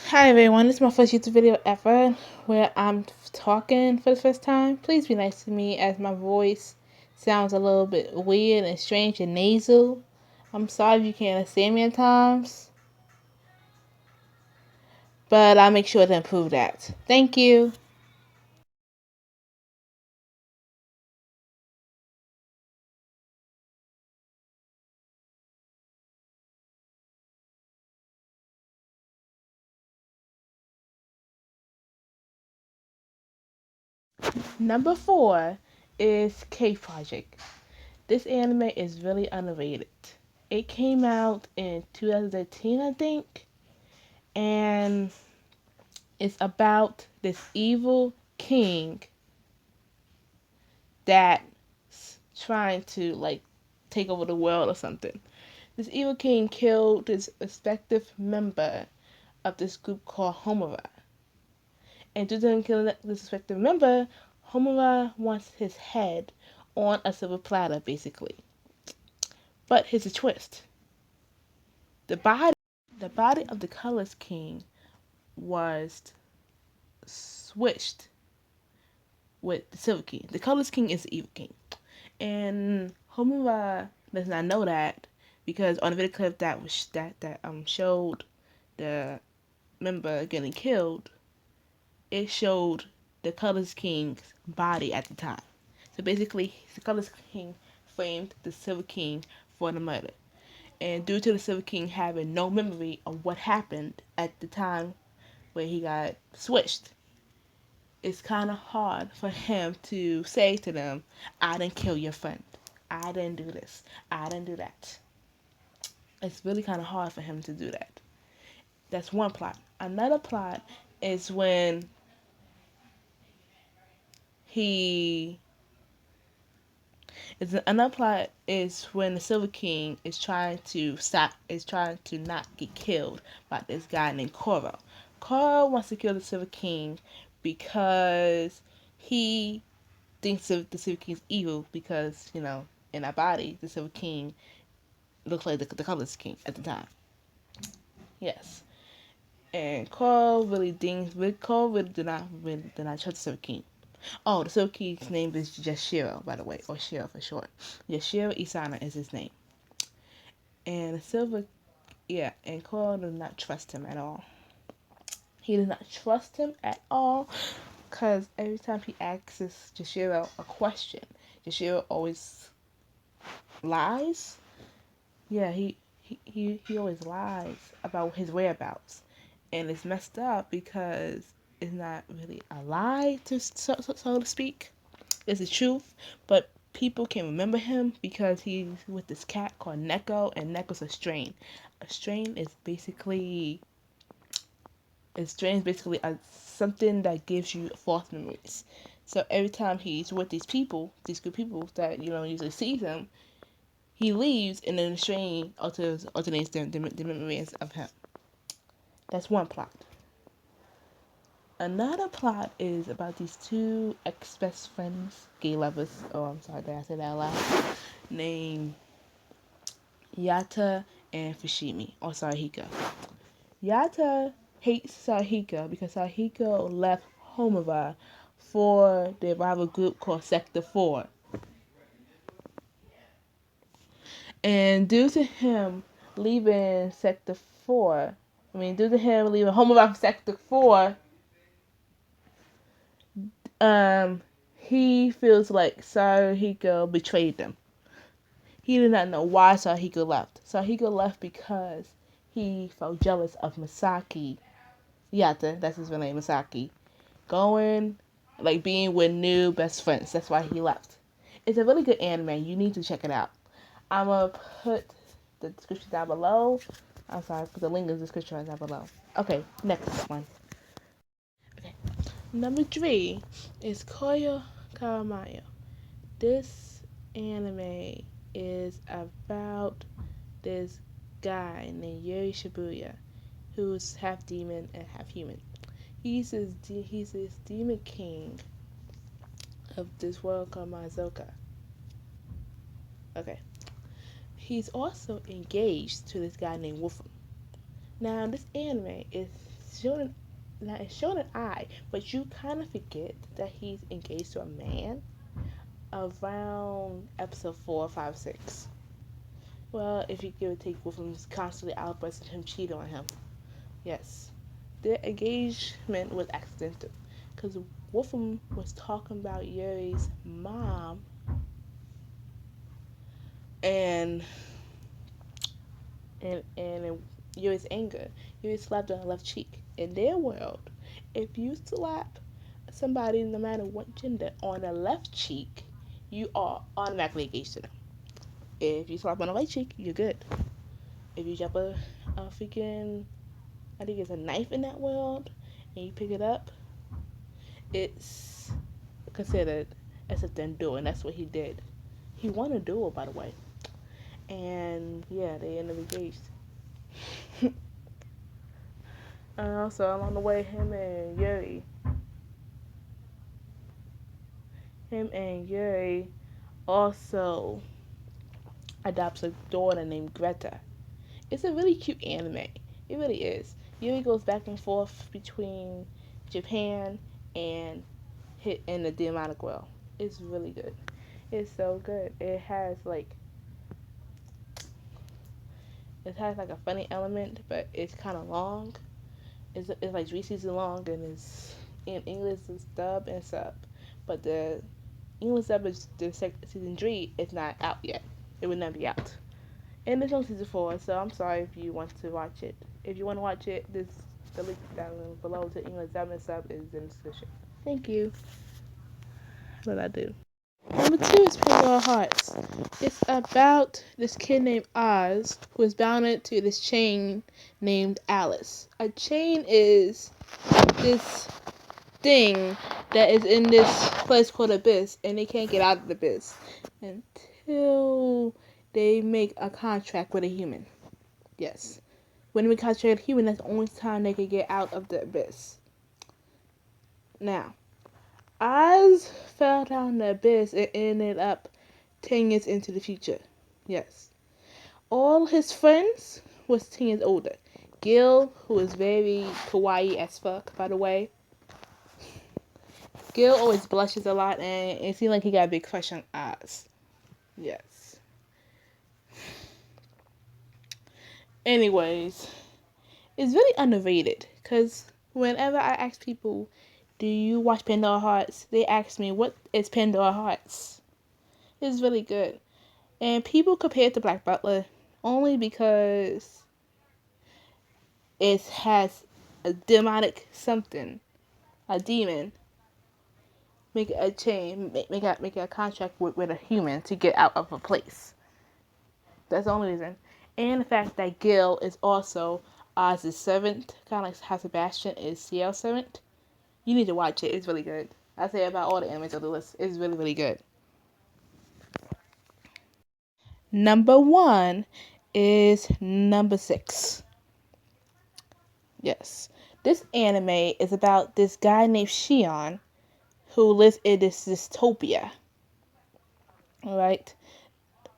Hi everyone, this is my first YouTube video ever where I'm talking for the first time. Please be nice to me as my voice sounds a little bit weird and strange and nasal. I'm sorry if you can't understand me at times, but I'll make sure to improve that. Thank you. Number 4 is Cave Project. This anime is really underrated. It came out in 2018, I think, and it's about this evil king that's trying to take over the world or something. This evil king killed this respective member of this group called Homura. And due to him killing this respective member, Homura wants his head on a silver platter, basically. But here's a twist. The body the body of the colorless king was switched with the silver king. The colorless king is the evil king. And Homura does not know that because on the video clip that was showed the member getting killed, it showed the Colors King's body at the time. So basically, the Colors King framed the Silver King for the murder. And due to the Silver King having no memory of what happened at the time where he got switched, it's kind of hard for him to say to them, I didn't kill your friend. I didn't do this. I didn't do that. It's really kind of hard for him to do that. That's one plot. Another plot is when he another plot is when the Silver King is trying to not get killed by this guy named Koro. Koro wants to kill the Silver King because he thinks of the Silver King's evil because, in our body, the Silver King looked like the colorless king at the time. Yes. And Cole really did not trust the Silver King. Oh, the Silver King's name is Yashiro, by the way, or Shiro for short. Yashiro Isana is his name. And and Cole does not trust him at all. He does not trust him at all because every time he asks Yashiro a question, Yashiro always lies. Yeah, he always lies about his whereabouts. And it's messed up because it's not really a lie, so to speak. It's the truth, but people can remember him because he's with this cat called Neko, and Neko's a strain. A strain is basically something that gives you false memories. So every time he's with these good people that you don't usually see him, he leaves, and then the strain alternates the memories of him. That's one plot. Another plot is about these two ex-best friends, gay lovers. Oh, I'm sorry, did I say that out loud? Named Yata and Fushimi, or Sarihiko. Yata hates Sarihiko because Sarihiko left Homura for the rival group called Sector 4. And due to him leaving Sector 4, due to him leaving Homura for Sector 4, he feels like Sarihiko betrayed them. He did not know why Sarihiko left. Sarihiko left because he felt jealous of Masaki. Yata, that's his real name, Masaki. Being with new best friends. That's why he left. It's a really good anime. You need to check it out. I'm going to put the description down below. I'm sorry, put the link in the description down below. Okay, next one. Okay. Number 3 is Koyo Karamayo. This anime is about this guy named Yuri Shibuya, who's half demon and half human. He's this demon king of this world called Mazoka. Okay. He's also engaged to this guy named Wolfram. Now, this anime is shown it's shown an eye, but you kind of forget that he's engaged to a man around episode 4, 5, 6. Well, if you give or take, Wolfram's constantly outbursts and him cheating on him. Yes, their engagement was accidental because Wolfram was talking about Yuri's mom and and Yuri's anger. Yuri slapped on her left cheek. In their world, if you slap somebody, no matter what gender, on the left cheek, you are automatically engaged to them. If you slap on the right cheek, you're good. If you drop a freaking, I think it's a knife in that world, and you pick it up, it's considered as a duel, and that's what he did. He won a duel, by the way. And yeah, they ended up engaged. And also, along the way, him and Yuri also adopts a daughter named Greta. It's a really cute anime. It really is. Yuri goes back and forth between Japan and in the demonic world. It's really good. It's so good. It has like a funny element, but it's kind of long. It's like 3 seasons long, and it's in English. It's dub and sub, but the English dub is season 3 is not out yet. It will never be out. And there's no season 4, so I'm sorry if you want to watch it. If you want to watch it, the link down below to English dub and sub is in the description. Thank you. What did I do? Number 2 is Pandora Hearts. It's about this kid named Oz who is bound to this chain named Alice. A chain is this thing that is in this place called Abyss, and they can't get out of the Abyss until they make a contract with a human. Yes. When they make a contract with a human, that's the only time they can get out of the Abyss. Now, Oz fell down the abyss and ended up 10 years into the future. Yes. All his friends was 10 years older. Gil, who is very kawaii as fuck, by the way. Gil always blushes a lot, and it seemed like he got a big crush on Oz. Yes. Anyways, it's really underrated, because whenever I ask people, do you watch Pandora Hearts? They ask me, what is Pandora Hearts? It's really good. And people compare it to Black Butler only because it has a demonic something, a demon, make a chain, make a contract with a human to get out of a place. That's the only reason. And the fact that Gil is also Oz's servant, kind of like how Sebastian is Ciel's servant. You need to watch it. It's really good. I say about all the animes on the list. It's really, really good. Number 1 is number 6. Yes. This anime is about this guy named Shion who lives in this dystopia. Alright?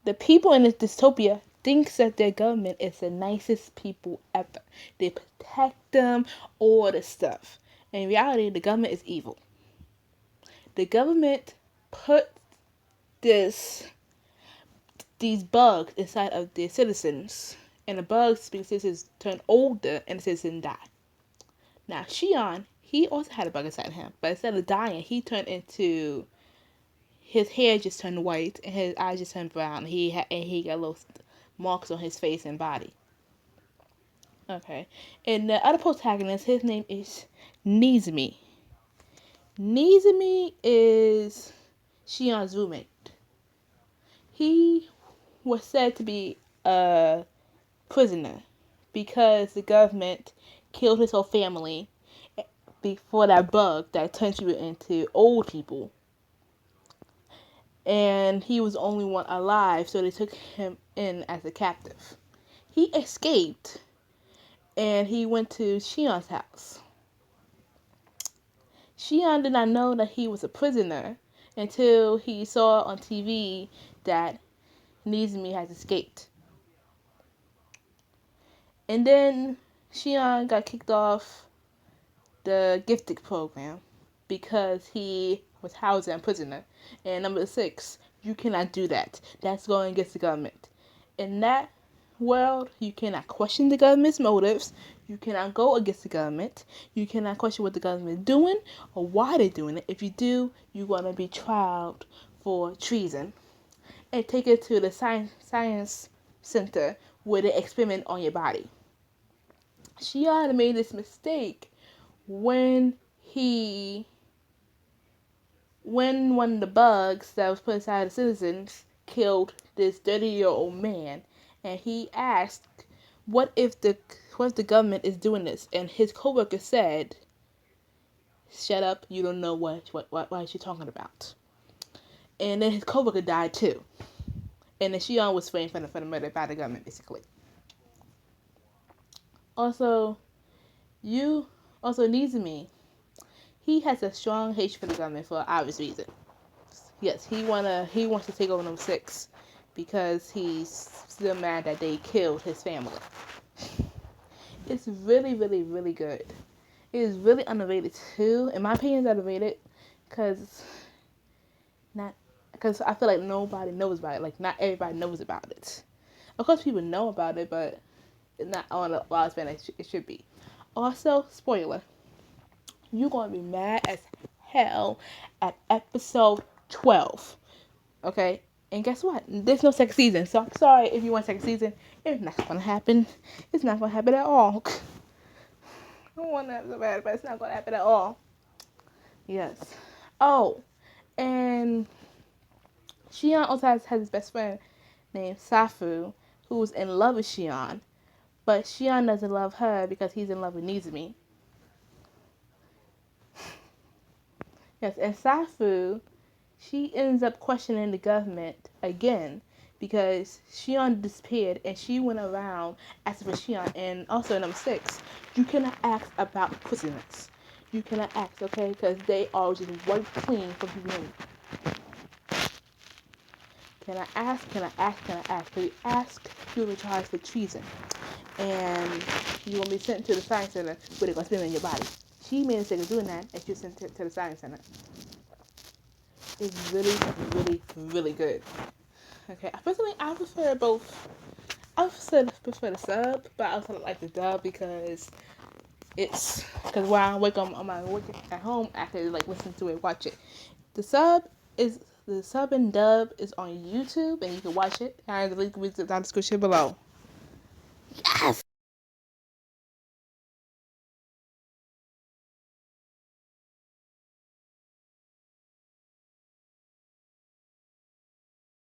The people in this dystopia thinks that their government is the nicest people ever. They protect them, all this stuff. In reality, the government is evil. The government put these bugs inside of their citizens, and the bugs make citizens turn older and the citizens die. Now Shion, he also had a bug inside him, but instead of dying, he turned into, his hair just turned white and his eyes just turned brown. And he got little marks on his face and body. Okay, and the other protagonist, his name is Nizumi. Nizumi is Shion's roommate. He was said to be a prisoner because the government killed his whole family before that bug that turns you into old people. And he was the only one alive, so they took him in as a captive. He escaped, and he went to Shion's house. Shion did not know that he was a prisoner until he saw on TV that Nizumi has escaped. And then Shion got kicked off the gifted program because he was housed in a prisoner. And number 6, you cannot do that. That's going against the government. In that world, you cannot question the government's motives. You cannot go against the government. You cannot question what the government is doing or why they're doing it. If you do, you're going to be tried for treason and taken to the science center where they experiment on your body. Shion made this mistake when one of the bugs that was put inside the citizens killed this 30-year-old man, and he asked, what if the government is doing this? And his coworker said, shut up, you don't know what you're talking about. And then his coworker died too. And then Shion was framed for the murder by the government, basically. Also, Nizumi, he has a strong hatred for the government for obvious reason. Yes, he wants to take over number 6 because he's still mad that they killed his family. It's really, really, really good. It is really underrated too. In my opinion, it's underrated because I feel like nobody knows about it. Like, not everybody knows about it. Of course, people know about it, but not on a large span it should be. Also, spoiler, you're going to be mad as hell at episode 12. Okay? And guess what? There's no second season. So I'm sorry if you want second season. It's not going to happen. It's not going to happen at all. I don't want that so bad, but it's not going to happen at all. Yes. Oh, and Shion also has his best friend named Safu, who's in love with Shion. But Shion doesn't love her because he's in love with Nizumi. Yes, and Safu, she ends up questioning the government again because Shion disappeared and she went around asking for Shion. And also number 6, you cannot ask about prisoners. You cannot ask, okay? Because they are just wiped clean from humanity. Can I ask? If you ask, you'll be charged for treason. And you're going to be sent to the science center where they're going to spin in your body. She made a mistake of doing that, and she was sent to the science center. It's really, really, really good. Okay, I prefer both. I prefer the sub, but I also like the dub because when I wake up on my work at home, I can like listen to it, watch it. The sub and dub is on YouTube, and you can watch it. And the link will be down in the description below. Yes.